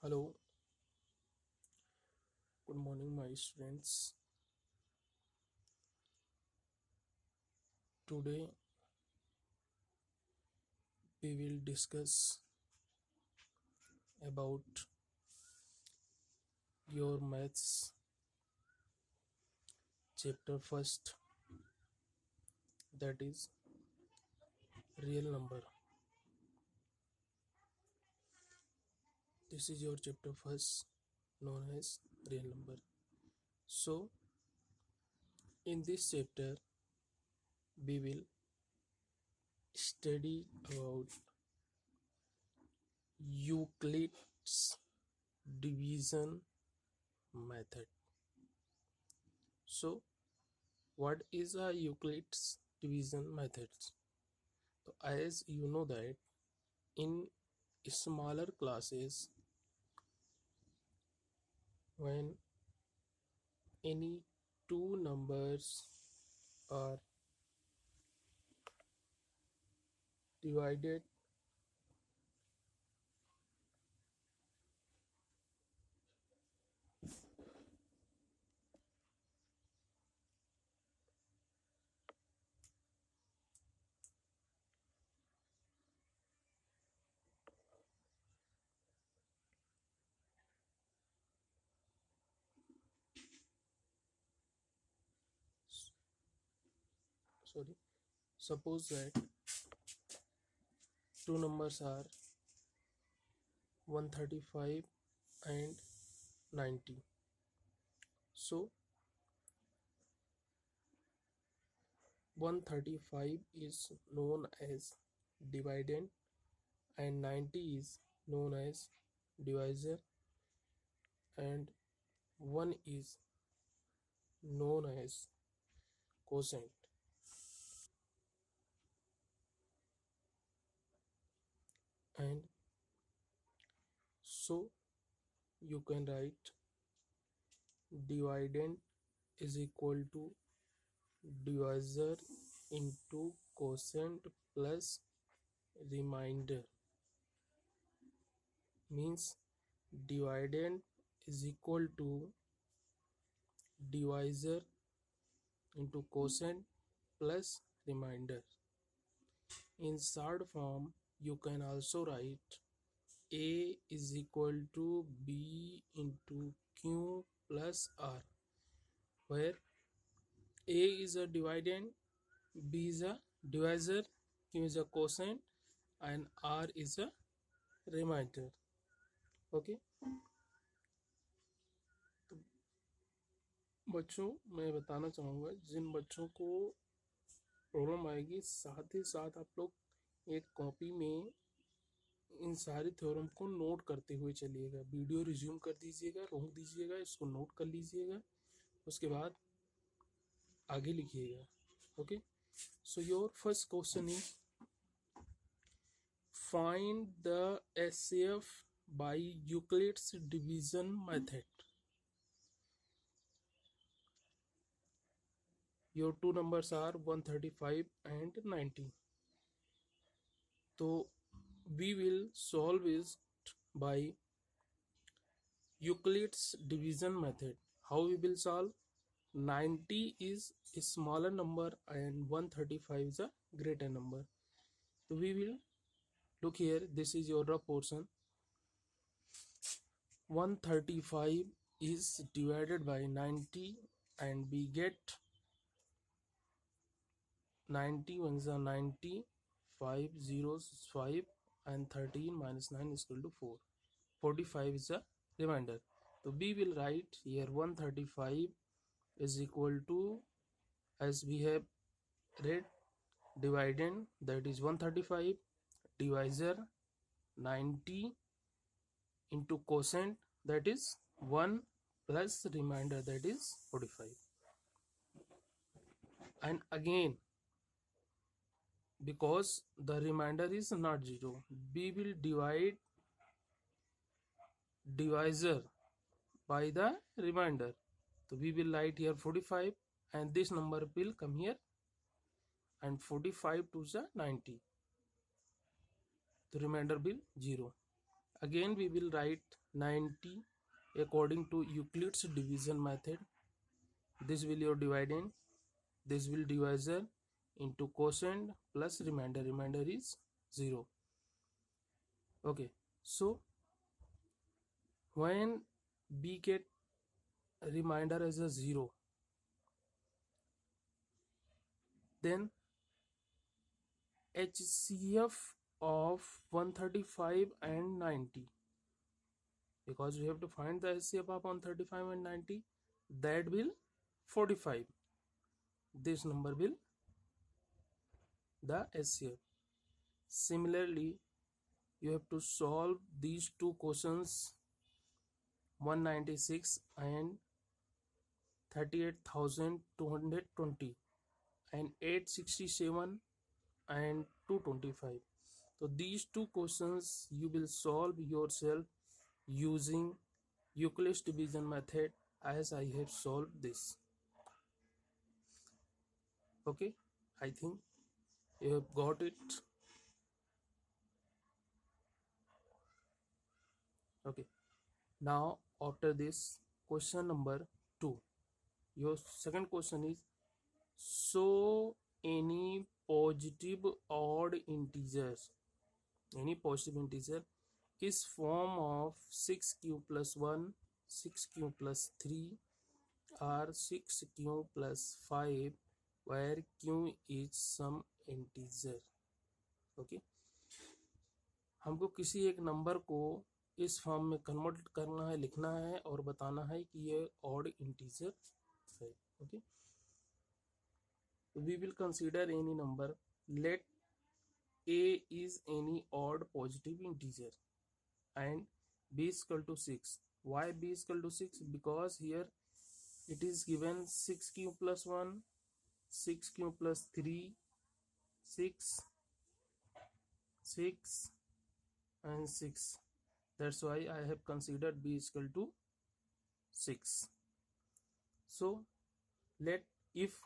Hello, good morning, my students. Today we will discuss about your maths chapter first, that is real number. This is your chapter first, known as real number. So, in this chapter, we will study about Euclid's division method. So, what is a Euclid's division method? So, as you know that in smaller classes, when any two numbers are divided, sorry, suppose that two numbers are 135 and 90. So 135 is known as dividend and 90 is known as divisor, and 1 is known as quotient. And so you can write dividend is equal to divisor into quotient plus remainder, means dividend is equal to divisor into quotient plus remainder. In third form, you can also write A is equal to B into Q plus R, where A is a dividend, B is a divisor, Q is a quotient, and R is a remainder. Okay, तो बच्चों मैं बताना चाहूँगा जिन बच्चों को problem आएगी, साथ ही साथ आप लोग एक कॉपी में इन सारे थ्योरम को नोट करते हुए चलिएगा। वीडियो रिज्यूम कर दीजिएगा, रोक दीजिएगा, इसको नोट कर लीजिएगा, उसके बाद आगे लिखिएगा। Okay, so your first question is find the HCF by Euclid's division method. Your two numbers are 135 and 90. तो we will solve it by Euclid's division method. How we will solve? 90 is a smaller number and 135 is a greater number. So we will look here. This is your rough portion. 135 is divided by 90 and we get 90 ones are 90, 5 zeros is 5, and 13 minus 9 is equal to 4. 45 is a remainder. So we will write here 135 is equal to, as we have read, dividend, that is 135, divisor 90 into quotient, that is 1, plus remainder, that is 45. And again, because the remainder is not 0, we will divide divisor by the remainder. So we will write here 45 and this number will come here, and 45 to the 90, the remainder will 0. Again we will write 90 according to Euclid's division method. This will your dividend, this will divisor into quotient plus remainder. Remainder is 0. Okay, so when b get remainder as a 0, then HCF of 135 and 90, because we have to find the HCF of 135 and 90, that will 45. This number will the HCF. Similarly, you have to solve these two questions, 196 and 38,220 and 867 and 225. So these two questions you will solve yourself using Euclid's division method as I have solved this. Okay, I think you have got it. Okay, now after this, question number 2. Your second question is, so any positive odd integers, any positive integer is form of 6q plus 1, 6q plus 3 or 6q plus 5 where q is some integer. Okay, हमको किसी एक number को इस form में convert करना है, लिखना है और बताना है कि ये ऑड इंटीजर है. Okay, we will consider any number. Let a is any odd positive integer and b is equal to 6. Why b is equal to 6? Because here it is given 6q plus 1, 6q plus 3, 6, 6 and 6. That's why I have considered b is equal to 6. So let if